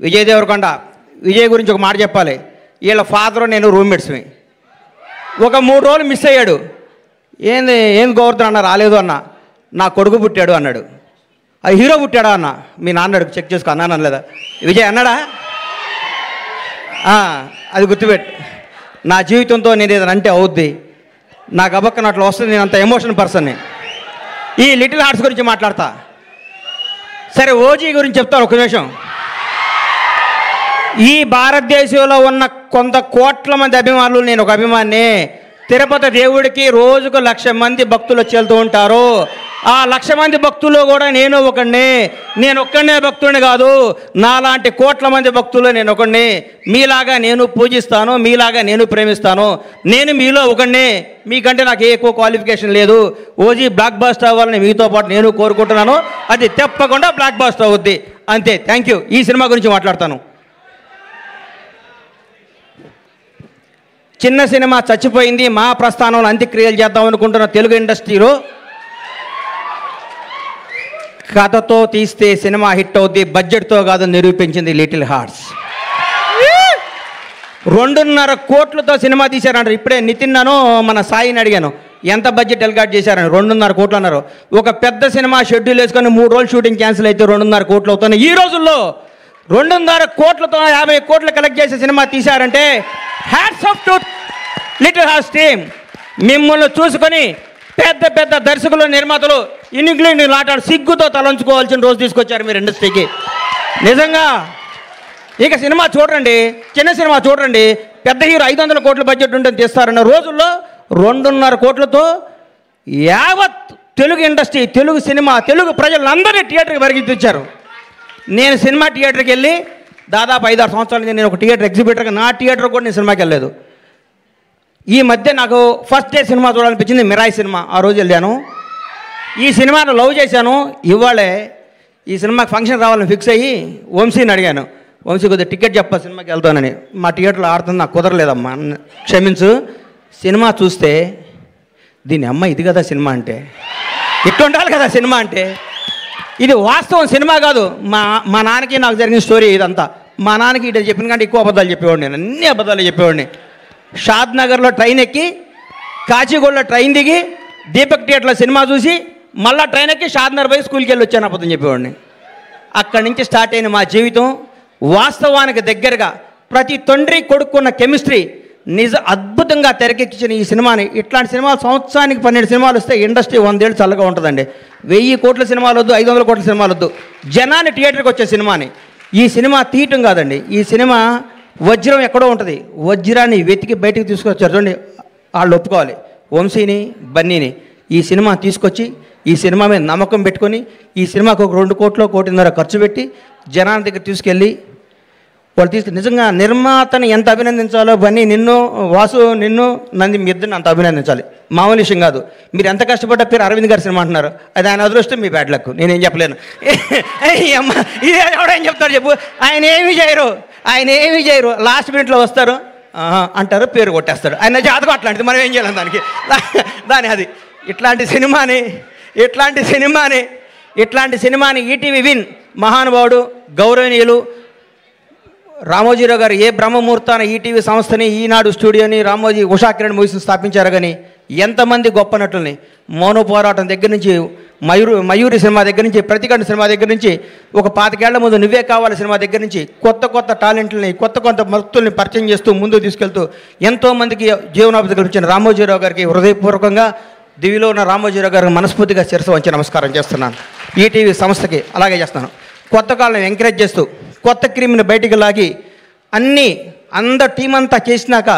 విజయ్ దేవరకొండ. విజయ్ గురించి ఒక మాట చెప్పాలి. వీళ్ళ ఫాదరు నేను రూమ్మేట్స్మి. ఒక 3 రోజులు మిస్ అయ్యాడు. ఏం గోవర్ధన్ అన్న రాలేదు అన్న. నా కొడుకు పుట్టాడు అన్నాడు. అది హీరో పుట్టాడా అన్న. మీ నాన్న చెక్ చేసుకో అన్నాను అనలేదా? విజయ్ అన్నాడా? అది గుర్తుపెట్టు. నా జీవితంతో నేను ఏదైనా అంటే అవుద్ది. నాకు అబక్కన అట్లా వస్తుంది. నేను అంత ఎమోషనల్ పర్సన్ని. ఈ లిటిల్ హార్ట్స్ గురించి మాట్లాడతా. సరే, ఓజీ గురించి చెప్తాను ఒక నిమిషం. ఈ భారతదేశంలో ఉన్న కొంత కోట్ల మంది అభిమానులు, నేను ఒక అభిమాని. తిరుపతి దేవుడికి రోజుకు 1,00,000 మంది భక్తులు వచ్చి వెళ్తూ ఉంటారు. ఆ 1,00,000 మంది భక్తుల్లో కూడా నేను ఒకడిని. నేను ఒక్కడనే భక్తుడిని కాదు, నాలాంటి కోట్ల మంది భక్తులు నేను ఒకడిని. మీలాగా నేను పూజిస్తాను, మీలాగా నేను ప్రేమిస్తాను. నేను మీలో ఒకడిని. మీకంటే నాకు ఎక్కువ క్వాలిఫికేషన్ లేదు. ఓజీ బ్లాక్ బాస్టర్ అవ్వాలని మీతో పాటు నేను కోరుకుంటున్నాను. అది తప్పకుండా బ్లాక్ బాస్టర్ అవుద్ది. అంతే. Thank you. ఈ సినిమా గురించి మాట్లాడతాను. చిన్న సినిమా చచ్చిపోయింది. మా ప్రస్థానంలో అంత్యక్రియలు చేద్దాం అనుకుంటున్న తెలుగు ఇండస్ట్రీలో కథతో తీస్తే సినిమా హిట్ అవుద్ది, బడ్జెట్తో కాదు నిరూపించింది లిటిల్ హార్ట్స్. 2.5 కోట్లతో సినిమా తీశారంటారు. ఇప్పుడే నితిన్నను మన సాయిని అడిగాను, ఎంత బడ్జెట్ ఎల్గాట్ చేశారని. 2.5 కోట్లు అన్నారు. ఒక పెద్ద సినిమా షెడ్యూల్ వేసుకొని 3 రోజులు షూటింగ్ క్యాన్సిల్ అయితే 2.5 కోట్లు అవుతున్నాయి. ఈ రోజుల్లో 2.5 కోట్లతో 50 కోట్లు కలెక్ట్ చేసే సినిమా తీశారంటే hats off to little hearts team. మిమ్మల్ని చూసుకొని పెద్ద పెద్ద దర్శకులు, నిర్మాతలు ఇంగ్లీష్ లాటాడు సిగ్గుతో తలంచుకోవాల్సిన రోజు తీసుకొచ్చారు మీరు ఇండస్ట్రీకి. నిజంగా ఇక సినిమా చూడండి, చిన్న సినిమా చూడండి. పెద్ద హీరో 500 కోట్ల బడ్జెట్ ఉంటుంది తీస్తారన్న రోజుల్లో 2.5 కోట్లతో యావత్ తెలుగు ఇండస్ట్రీ, తెలుగు సినిమా, తెలుగు ప్రజలందరినీ థియేటర్కి పరిగెత్తించారు. నేను సినిమా థియేటర్కి వెళ్ళి దాదాపు 5-6 సంవత్సరాల నుంచి నేను ఒక థియేటర్ ఎగ్జిబిటర్గా, నా థియేటర్ కూడా నేను సినిమాకి వెళ్ళలేదు. ఈ మధ్య నాకు ఫస్ట్ డే సినిమా చూడాలనిపించింది, మిరాయి సినిమా. ఆ రోజు వెళ్ళాను. ఈ సినిమాను లవ్ చేశాను. ఇవాళే ఈ సినిమాకి ఫంక్షన్ రావాలని ఫిక్స్ అయ్యి వంశీని అడిగాను, వంశీ కొద్దిగా టికెట్ చెప్పా సినిమాకి వెళ్తానని. మా థియేటర్లో ఆడుతుంది, నాకు కుదరలేదమ్మా, క్షమించు. సినిమా చూస్తే దీని అమ్మ ఇది కదా సినిమా అంటే, ఇట్లా ఉండాలి కదా సినిమా అంటే. ఇది వాస్తవం, సినిమా కాదు. మా నాన్నకి నాకు జరిగిన స్టోరీ ఇదంతా. మా నాన్నకి ఇటు చెప్పిన కంటే ఎక్కువ అబద్ధాలు చెప్పేవాడిని. నేను అన్ని అబద్ధాలు చెప్పేవాడిని. షాద్ నగర్లో ట్రైన్ ఎక్కి, కాచిగూడలో ట్రైన్ దిగి, దీపక్ థియేటర్లో సినిమా చూసి, మళ్ళీ ట్రైన్ ఎక్కి షాద్ నగర్ పోయి స్కూల్కి వెళ్ళి వచ్చాను అబద్ధం చెప్పేవాడిని. అక్కడి నుంచి స్టార్ట్ అయిన మా జీవితం వాస్తవానికి దగ్గరగా ప్రతి తండ్రి కొడుకున్న కెమిస్ట్రీ అద్భుతంగా తెరకెక్కించిన ఈ సినిమాని. ఇట్లాంటి సినిమాలు సంవత్సరానికి 12 సినిమాలు వస్తే ఇండస్ట్రీ 100 ఏళ్ళు చల్లగా ఉంటుందండి. 1000 కోట్ల సినిమాలు వద్దు, 500 కోట్ల సినిమాలు వద్దు. జనాన్ని థియేటర్కి వచ్చే సినిమాని. ఈ సినిమా తీయటం కాదండి, ఈ సినిమా వజ్రం ఎక్కడో ఉంటుంది. వజ్రాన్ని వెతికి బయటికి తీసుకొచ్చారు చూడండి, వాళ్ళు ఒప్పుకోవాలి. వంశీని, బన్నీని ఈ సినిమా తీసుకొచ్చి, ఈ సినిమా మీద నమ్మకం పెట్టుకొని, ఈ సినిమాకు ఒక 2 కోట్లు, 1.5 ఖర్చు పెట్టి జనాల దగ్గర తీసుకెళ్ళి వాళ్ళు నిజంగా నిర్మాతని ఎంత అభినందించాలో, బన్నీ నిన్ను, వాసు నిన్ను, నంది మీ ఇద్దరిని అంత అభినందించాలి. మామూలు విషయం కాదు. మీరు ఎంత కష్టపడ్డ పేరు అరవింద్ గారి సినిమా అంటున్నారు. అది ఆయన అదృష్టం, మీ బ్యాడ్ లక్. నేనేం చెప్పలేను. అమ్మ ఇది ఎవడేం చెప్తారు చెప్పు. ఆయన ఏమీ చేయరు. లాస్ట్ మినిట్లో వస్తారు అంటారు, పేరు కొట్టేస్తాడు. ఆయన జాతకం అట్లాంటిది, మనం ఏం చేయలేం దాని అది. ఇట్లాంటి సినిమాని ఈటీవీ విన్ మహానుభావుడు, గౌరవనీయులు రామోజీరావు గారు ఏ బ్రహ్మముహూర్తాన ఈటీవీ సంస్థని, ఈనాడు స్టూడియోని, రామోజీ ఉషా కిరణ్ మూవీస్ని స్థాపించారు. కానీ ఎంతమంది గొప్ప నటుల్ని, మౌన పోరాటం దగ్గర నుంచి, మయూరి సినిమా దగ్గర నుంచి, ప్రతికంఠ సినిమా దగ్గర నుంచి, ఒక 25 ఏళ్ల ముందు నువ్వే కావాలి సినిమా దగ్గర నుంచి కొత్త టాలెంట్లని, కొత్త భక్తుల్ని పరిచయం చేస్తూ ముందుకు తీసుకెళ్తూ ఎంతోమందికి జీవనోపాధి కల్పించిన రామోజీరావు గారికి హృదయపూర్వకంగా, దివిలో ఉన్న రామోజీరావు గారికి మనస్ఫూర్తిగా శిరస్సు వంచి నమస్కారం చేస్తున్నాను. ఈటీవీ సంస్థకి అలాగే చేస్తున్నాను. కొత్త కాళ్ళని ఎంకరేజ్ చేస్తూ, కొత్త క్రీమ్ని బయటికి లాగి, అందరు టీం అంతా చేసినాక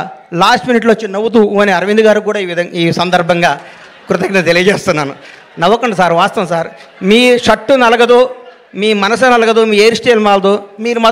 లాస్ట్ మినిట్లో వచ్చి నవ్వుతూ అని అరవింద్ గారు కూడా ఈ సందర్భంగా కృతజ్ఞత తెలియజేస్తున్నాను. నవ్వకండి సార్, వాస్తవం సార్. మీ షర్టు నలగదు, మీ మనసు నలగదు, మీ హెయిర్ స్టైల్ మాలదు, మీరు